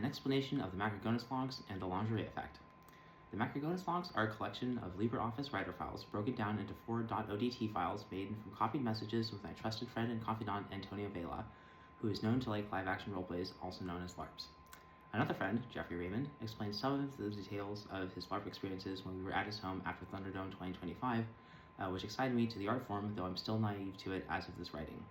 an explanation of the Macrogonus Logs and the Lingerie effect. The Macrogonus Logs are a collection of Libre Office Writer files broken down into 4.odt files made from copied messages with my trusted friend and confidant Antonio Vela, who is known to like live-action roleplays, also known as LARPs. Another friend, Raymond, explained some of the details of his LARP experiences when we were at his home after Thunderdome 2025, which excited me to the art form, though I'm still naive to it as of this writing.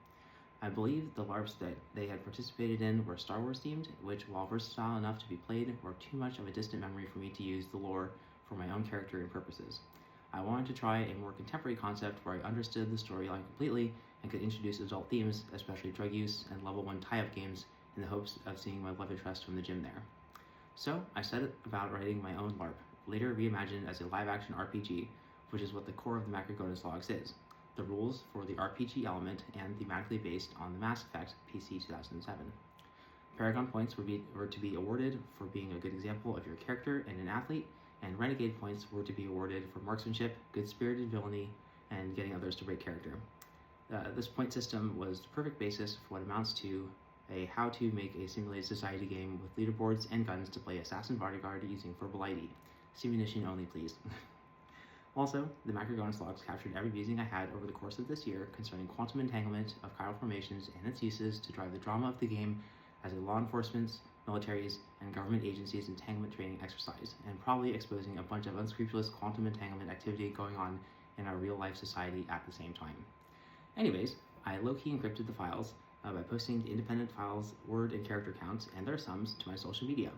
I believe the LARPs that they had participated in were Star Wars themed, which, while versatile enough to be played, were too much of a distant memory for me to use the lore for my own character and purposes. I wanted to try a more contemporary concept where I understood the storyline completely and could introduce adult themes, especially drug use and level 1 tie-up games, in the hopes of seeing my love interest from the gym there. So I set about writing my own LARP, later reimagined as a live-action RPG, which is what the core of the Macrogonus Logs is. The rules for the RPG element and thematically based on the Mass Effect PC 2007. Paragon points were to be awarded for being a good example of your character and an athlete, and Renegade points were to be awarded for marksmanship, good-spirited villainy, and getting others to break character. This point system was the perfect basis for what amounts to a how to make a simulated society game with leaderboards and guns to play Assassin Bodyguard using verbal ID. Simunition only, please. Also, the Macrogonus Logs captured every musing I had over the course of this year concerning quantum entanglement of chiral formations and its uses to drive the drama of the game as a law enforcement's, militaries, and government agencies' entanglement training exercise, and probably exposing a bunch of unscrupulous quantum entanglement activity going on in our real-life society at the same time. Anyways, I low-key encrypted the files by posting the independent files' word and character counts and their sums to my social media.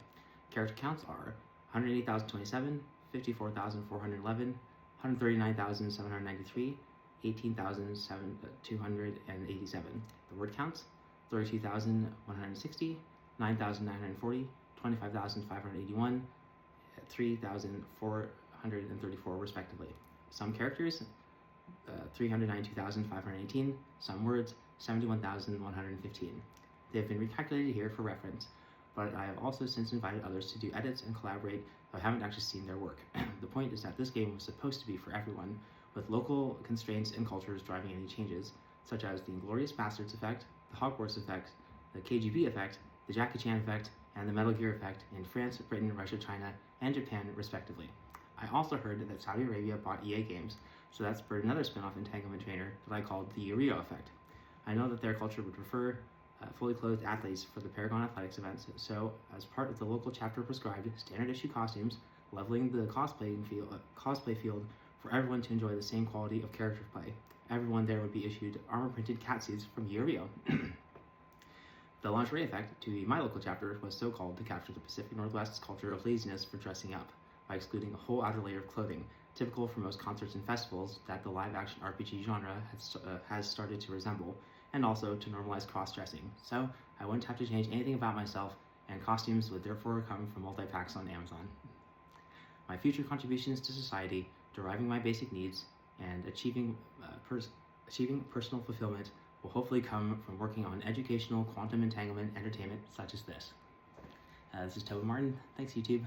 Character counts are 108,027, 54,411, 139,793, 18,287. The word counts, 32,160, 9,940, 25,581, 3,434 respectively. Some characters, 392,518, some words, 71,115. They have been recalculated here for reference, but I have also since invited others to do edits and collaborate who haven't actually seen their work. The point is that this game was supposed to be for everyone, with local constraints and cultures driving any changes, such as the Inglorious Bastards effect, the Hogwarts effect, the KGB effect, the Jackie Chan effect, and the Metal Gear effect in France, Britain, Russia, China, and Japan, respectively. I also heard that Saudi Arabia bought EA Games, so that spurred another spin-off entanglement trainer that I called the Rio effect. I know that their culture would prefer fully clothed athletes for the Paragon Athletics events, so as part of the local chapter prescribed standard issue costumes, leveling the cosplay field for everyone to enjoy the same quality of character play. Everyone there would be issued armor-printed catsuits from Rio. The Lingerie effect, to my local chapter, was so called to capture the Pacific Northwest's culture of laziness for dressing up, by excluding a whole outer layer of clothing, typical for most concerts and festivals that the live-action RPG genre has started to resemble, and also to normalize cross-dressing, so I wouldn't have to change anything about myself, and costumes would therefore come from multi-packs on Amazon. My future contributions to society, deriving my basic needs, and achieving personal fulfillment will hopefully come from working on educational quantum entanglement entertainment such as this. This is Toby Martin. Thanks, YouTube.